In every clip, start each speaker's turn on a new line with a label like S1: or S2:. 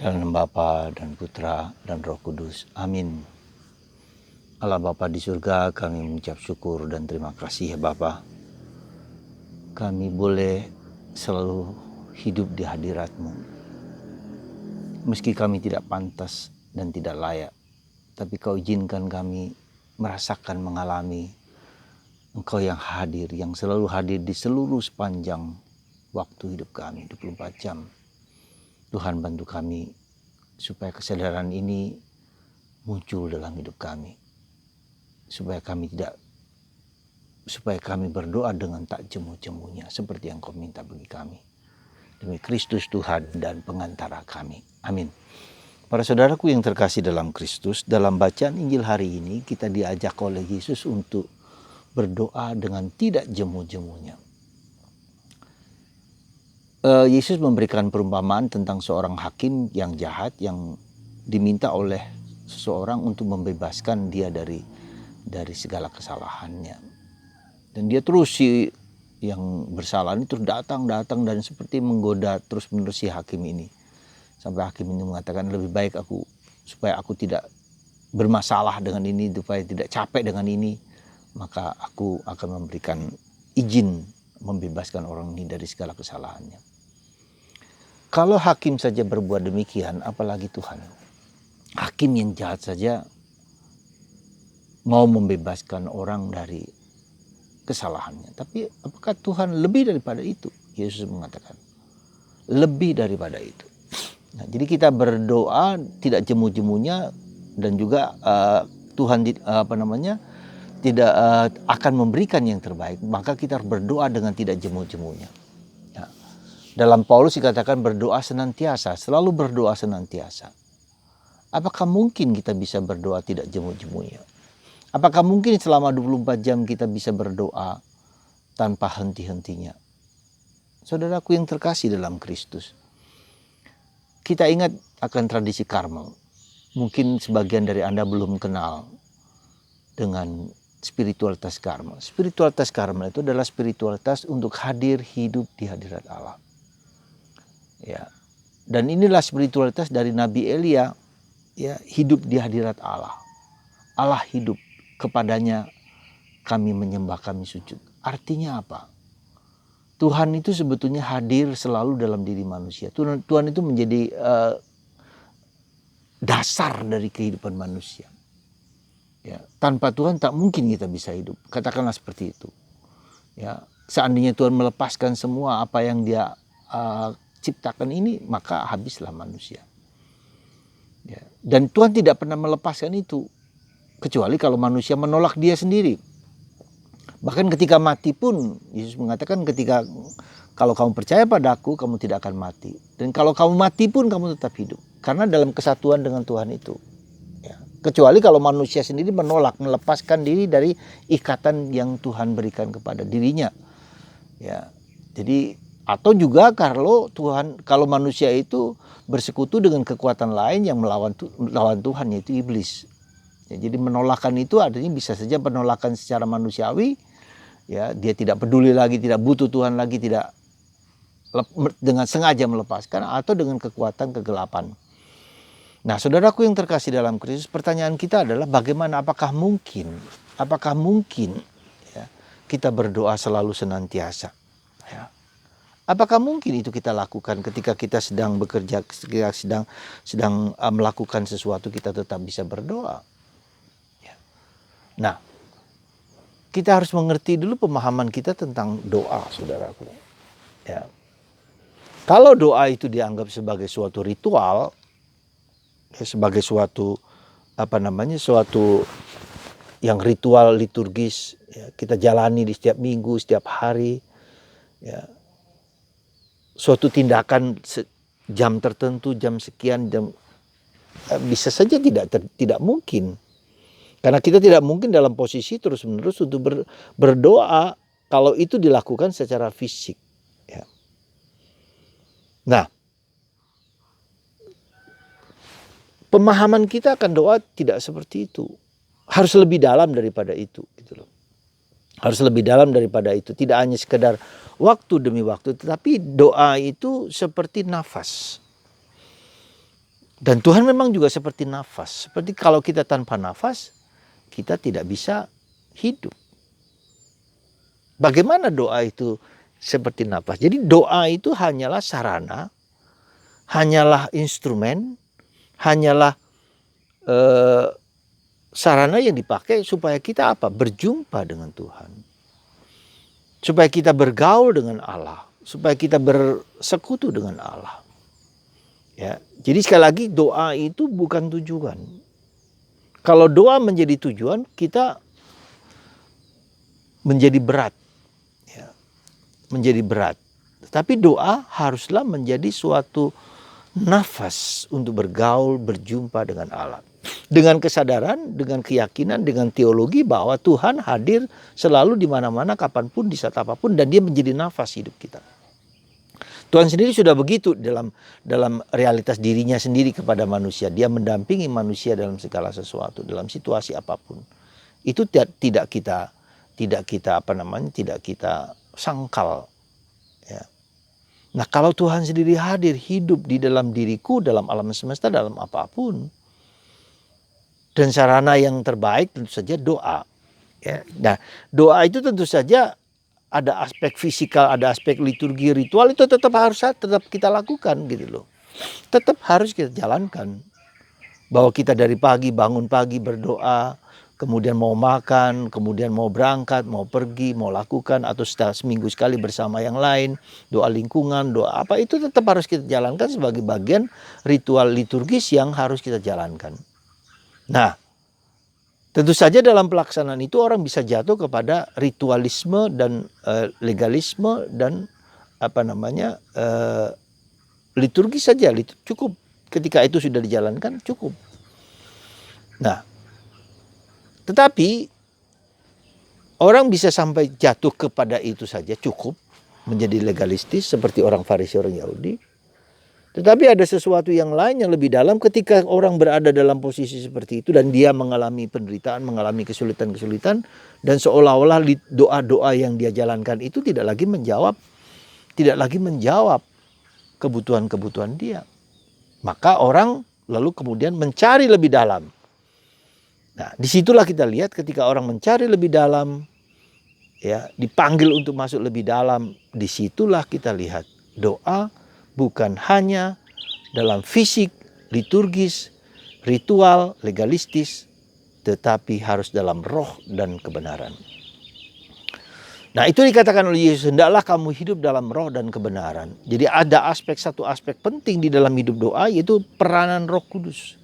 S1: Dalam nama Bapa dan Putra dan Roh Kudus. Amin. Allah Bapa di surga, kami mengucap syukur dan terima kasih ya Bapa. Kami boleh selalu hidup di hadirat-Mu. Meski kami tidak pantas dan tidak layak, tapi Kau izinkan kami merasakan, mengalami Engkau yang hadir, yang selalu hadir di seluruh sepanjang waktu hidup kami, 24 jam. Tuhan bantu kami supaya kesadaran ini muncul dalam hidup kami. Supaya kami berdoa dengan tak jemu-jemunya seperti yang Kau minta bagi kami. Demi Kristus Tuhan dan pengantara kami. Amin. Para saudaraku yang terkasih dalam Kristus, dalam bacaan Injil hari ini kita diajak oleh Yesus untuk berdoa dengan tidak jemu-jemunya. Yesus memberikan perumpamaan tentang seorang hakim yang jahat yang diminta oleh seseorang untuk membebaskan dia dari segala kesalahannya. Dan dia terus yang bersalah ini terus datang dan seperti menggoda terus menerus si hakim ini. Sampai hakim ini mengatakan lebih baik supaya aku tidak bermasalah dengan ini, supaya tidak capek dengan ini, maka aku akan memberikan izin membebaskan orang ini dari segala kesalahannya. Kalau hakim saja berbuat demikian, apalagi Tuhan. Hakim yang jahat saja mau membebaskan orang dari kesalahannya. Tapi apakah Tuhan lebih daripada itu? Yesus mengatakan, lebih daripada itu. Nah, jadi kita berdoa tidak jemu-jemunya dan juga Tuhan tidak akan memberikan yang terbaik. Maka kita harus berdoa dengan tidak jemu-jemunya. Nah, dalam Paulus dikatakan berdoa senantiasa, selalu berdoa senantiasa. Apakah mungkin kita bisa berdoa tidak jemu-jemunya? Apakah mungkin selama 24 jam kita bisa berdoa tanpa henti-hentinya? Saudaraku yang terkasih dalam Kristus, kita ingat akan tradisi Karmel. Mungkin sebagian dari Anda belum kenal dengan spiritualitas Karmel. Spiritualitas Karmel itu adalah spiritualitas untuk hadir hidup di hadirat Allah. Ya. Dan inilah spiritualitas dari Nabi Elia, ya, hidup di hadirat Allah. Allah hidup, kepadanya kami menyembah, kami sujud. Artinya apa? Tuhan itu sebetulnya hadir selalu dalam diri manusia. Tuhan itu menjadi dasar dari kehidupan manusia. Ya, tanpa Tuhan tak mungkin kita bisa hidup. Katakanlah seperti itu. Ya, seandainya Tuhan melepaskan semua apa yang Dia ciptakan ini, maka habislah manusia. Ya. Dan Tuhan tidak pernah melepaskan itu, kecuali kalau manusia menolak Dia sendiri. Bahkan ketika mati pun, Yesus mengatakan kalau kamu percaya padaku, kamu tidak akan mati. Dan kalau kamu mati pun, kamu tetap hidup. Karena dalam kesatuan dengan Tuhan itu. Ya. Kecuali kalau manusia sendiri menolak, melepaskan diri dari ikatan yang Tuhan berikan kepada dirinya. Ya. Jadi, atau juga kalau manusia itu bersekutu dengan kekuatan lain yang melawan Tuhan, yaitu iblis. Ya, jadi menolakan itu artinya bisa saja penolakan secara manusiawi, ya, dia tidak peduli lagi, tidak butuh Tuhan lagi, tidak dengan sengaja melepaskan, atau dengan kekuatan kegelapan. Nah, saudaraku yang terkasih dalam Kristus, pertanyaan kita adalah bagaimana, apakah mungkin ya, kita berdoa selalu senantiasa, ya. Apakah mungkin itu kita lakukan ketika kita sedang bekerja, ketika sedang melakukan sesuatu, kita tetap bisa berdoa? Ya. Nah, kita harus mengerti dulu pemahaman kita tentang doa, saudaraku. Ya. Kalau doa itu dianggap sebagai suatu ritual, ya, sebagai suatu suatu yang ritual liturgis, ya, kita jalani di setiap minggu, setiap hari, ya. Suatu tindakan jam tertentu, jam sekian, bisa saja tidak mungkin. Karena kita tidak mungkin dalam posisi terus-menerus untuk berdoa kalau itu dilakukan secara fisik. Ya. Nah, pemahaman kita akan doa tidak seperti itu. Harus lebih dalam daripada itu, gitu loh. Harus lebih dalam daripada itu. Tidak hanya sekedar waktu demi waktu, tetapi doa itu seperti nafas. Dan Tuhan memang juga seperti nafas. Seperti kalau kita tanpa nafas, kita tidak bisa hidup. Bagaimana doa itu seperti nafas? Jadi doa itu hanyalah sarana, hanyalah instrumen, hanyalah sarana yang dipakai supaya kita apa? Berjumpa dengan Tuhan. Supaya kita bergaul dengan Allah. Supaya kita bersekutu dengan Allah. Ya, jadi sekali lagi doa itu bukan tujuan. Kalau doa menjadi tujuan, kita menjadi berat. Ya, menjadi berat. Tapi doa haruslah menjadi suatu nafas untuk bergaul, berjumpa dengan Allah. Dengan kesadaran, dengan keyakinan, dengan teologi bahwa Tuhan hadir selalu di mana-mana, kapanpun, di saat apapun, dan dia menjadi nafas hidup kita. Tuhan sendiri sudah begitu dalam realitas dirinya sendiri kepada manusia. Dia mendampingi manusia dalam segala sesuatu, dalam situasi apapun. Itu tidak kita sangkal. Ya. Nah, kalau Tuhan sendiri hadir hidup di dalam diriku, dalam alam semesta, dalam apapun, dan sarana yang terbaik tentu saja doa. Ya. Nah, doa itu tentu saja ada aspek fisikal, ada aspek liturgi, ritual, itu tetap kita lakukan gitu loh. Tetap harus kita jalankan. Bahwa kita dari pagi, bangun pagi berdoa, kemudian mau makan, kemudian mau berangkat, mau pergi, mau lakukan, atau setelah seminggu sekali bersama yang lain, doa lingkungan, doa apa, itu tetap harus kita jalankan sebagai bagian ritual liturgis yang harus kita jalankan. Nah, tentu saja dalam pelaksanaan itu orang bisa jatuh kepada ritualisme dan legalisme dan liturgi saja, cukup. Ketika itu sudah dijalankan cukup. Nah, tetapi orang bisa sampai jatuh kepada itu saja cukup, menjadi legalistis seperti orang Farisi, orang Yahudi. Tetapi ada sesuatu yang lain yang lebih dalam ketika orang berada dalam posisi seperti itu dan dia mengalami penderitaan, mengalami kesulitan-kesulitan, dan seolah-olah doa-doa yang dia jalankan itu tidak lagi menjawab kebutuhan-kebutuhan dia. Maka orang lalu kemudian mencari lebih dalam. Nah, disitulah kita lihat ketika orang mencari lebih dalam, ya, dipanggil untuk masuk lebih dalam, disitulah kita lihat doa bukan hanya dalam fisik, liturgis, ritual, legalistis, tetapi harus dalam roh dan kebenaran. Nah, itu dikatakan oleh Yesus, hendaklah kamu hidup dalam roh dan kebenaran. Jadi ada satu aspek penting di dalam hidup doa, yaitu peranan Roh Kudus.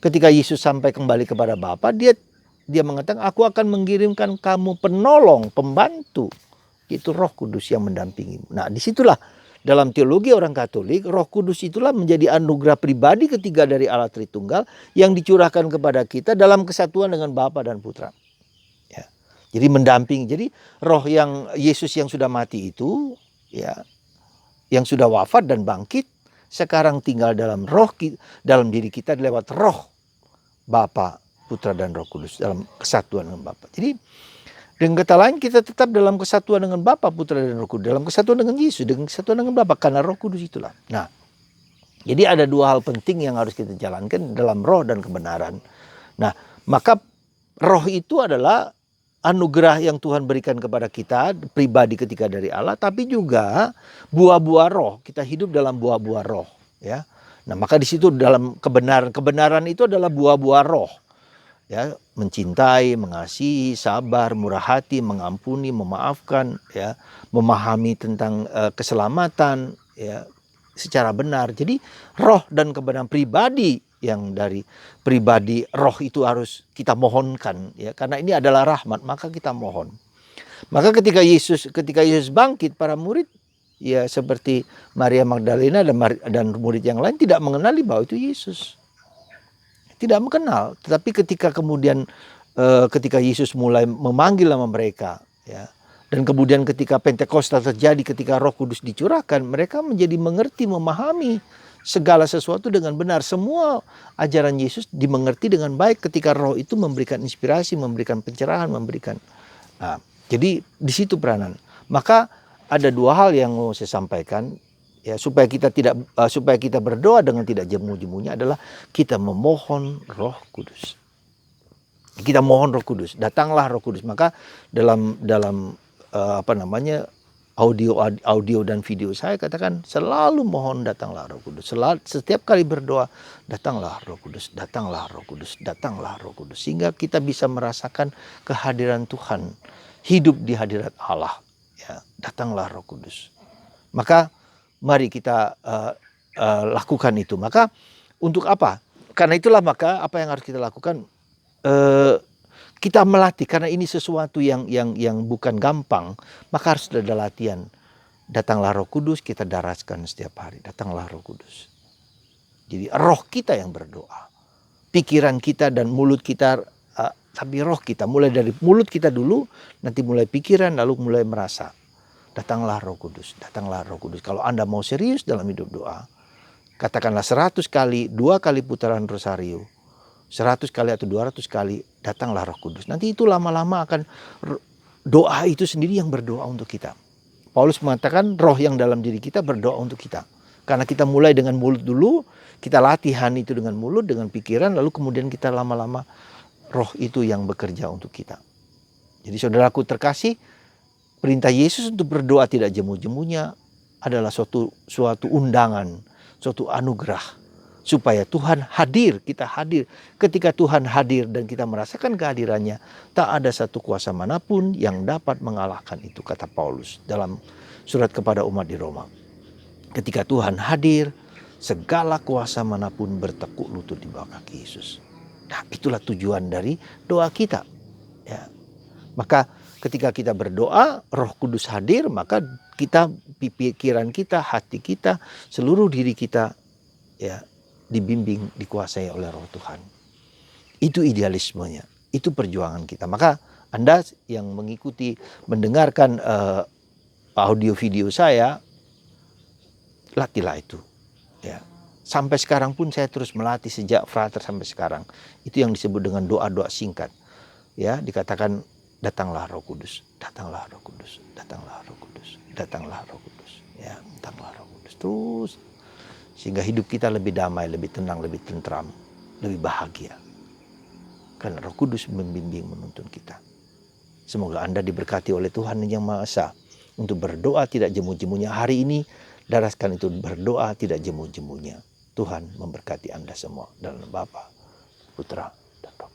S1: Ketika Yesus sampai kembali kepada Bapa, dia mengatakan, aku akan mengirimkan kamu penolong, pembantu, yaitu Roh Kudus yang mendampingi. Nah, disitulah dalam teologi orang Katolik, Roh Kudus itulah menjadi anugerah pribadi ketiga dari Allah Tritunggal yang dicurahkan kepada kita dalam kesatuan dengan Bapa dan Putra. Ya. Jadi mendampingi. Jadi roh yang Yesus yang sudah mati itu, ya, yang sudah wafat dan bangkit, sekarang tinggal dalam dalam diri kita lewat roh Bapa, Putra dan Roh Kudus dalam kesatuan dengan Bapa. Jadi dengan kata lain kita tetap dalam kesatuan dengan Bapa, Putra dan Roh Kudus, dalam kesatuan dengan Yesus, dengan kesatuan dengan Bapa, karena Roh Kudus itulah. Nah, jadi ada dua hal penting yang harus kita jalankan dalam roh dan kebenaran. Nah, maka roh itu adalah anugerah yang Tuhan berikan kepada kita pribadi ketika dari Allah, tapi juga buah-buah roh. Kita hidup dalam buah-buah roh, ya. Nah, maka di situ dalam kebenaran itu adalah buah-buah roh. Ya, mencintai, mengasihi, sabar, murah hati, mengampuni, memaafkan, ya, memahami tentang keselamatan, ya, secara benar. Jadi roh dan kebenaran pribadi, yang dari pribadi roh itu harus kita mohonkan, ya, karena ini adalah rahmat, maka kita mohon. Maka ketika Yesus bangkit, para murid, ya, seperti Maria Magdalena dan murid yang lain tidak mengenali bahwa itu Yesus. Tidak mengenal, tetapi ketika kemudian ketika Yesus mulai memanggil nama mereka, ya, dan kemudian ketika Pentakosta terjadi, ketika Roh Kudus dicurahkan, mereka menjadi mengerti, memahami segala sesuatu dengan benar. Semua ajaran Yesus dimengerti dengan baik ketika Roh itu memberikan inspirasi, memberikan pencerahan, memberikan. Nah, jadi di situ peranan. Maka ada dua hal yang mau saya sampaikan. ya supaya kita berdoa dengan tidak jemu-jemunya adalah kita memohon Roh Kudus. Kita mohon Roh Kudus, datanglah Roh Kudus. Maka dalam audio dan video saya katakan selalu mohon datanglah Roh Kudus. Setiap kali berdoa datanglah Roh Kudus, datanglah Roh Kudus, datanglah Roh Kudus. Sehingga kita bisa merasakan kehadiran Tuhan, hidup di hadirat Allah. Ya, datanglah Roh Kudus. Maka mari kita lakukan itu. Maka untuk apa? Karena itulah maka apa yang harus kita lakukan? Kita melatih, karena ini sesuatu yang bukan gampang, maka harus ada latihan. Datanglah Roh Kudus, kita daraskan setiap hari. Datanglah Roh Kudus. Jadi roh kita yang berdoa, pikiran kita dan mulut kita, tapi roh kita. Mulai dari mulut kita dulu, nanti mulai pikiran, lalu mulai merasa. Datanglah Roh Kudus, datanglah Roh Kudus. Kalau Anda mau serius dalam hidup doa, katakanlah 100 kali, 2 kali putaran rosario, 100 kali atau 200 kali, datanglah Roh Kudus. Nanti itu lama-lama akan doa itu sendiri yang berdoa untuk kita. Paulus mengatakan roh yang dalam diri kita berdoa untuk kita. Karena kita mulai dengan mulut dulu, kita latihan itu dengan mulut, dengan pikiran, lalu kemudian kita lama-lama roh itu yang bekerja untuk kita. Jadi saudaraku terkasih, perintah Yesus untuk berdoa tidak jemu-jemunya adalah suatu undangan, suatu anugerah. Supaya Tuhan hadir, kita hadir. Ketika Tuhan hadir dan kita merasakan kehadirannya, tak ada satu kuasa manapun yang dapat mengalahkan itu, kata Paulus dalam surat kepada umat di Roma. Ketika Tuhan hadir, segala kuasa manapun bertekuk lutut di bawah kaki Yesus. Nah, itulah tujuan dari doa kita. Ya. Maka ketika kita berdoa, Roh Kudus hadir, maka kita, pikiran kita, hati kita, seluruh diri kita, ya, dibimbing, dikuasai oleh Roh Tuhan. Itu idealismenya, itu perjuangan kita. Maka Anda yang mengikuti, mendengarkan audio video saya, latihlah itu. Ya. Sampai sekarang pun saya terus melatih sejak frater sampai sekarang. Itu yang disebut dengan doa-doa singkat. Ya, dikatakan datanglah Roh Kudus, datanglah Roh Kudus, datanglah Roh Kudus, datanglah Roh Kudus. Ya, datanglah Roh Kudus. Terus sehingga hidup kita lebih damai, lebih tenang, lebih tentram, lebih bahagia. Karena Roh Kudus membimbing, menuntun kita. Semoga Anda diberkati oleh Tuhan Yang Maha Esa untuk berdoa tidak jemu-jemunya. Hari ini daraskan itu, berdoa tidak jemu-jemunya. Tuhan memberkati Anda semua dalam Bapa, Putra, dan Roh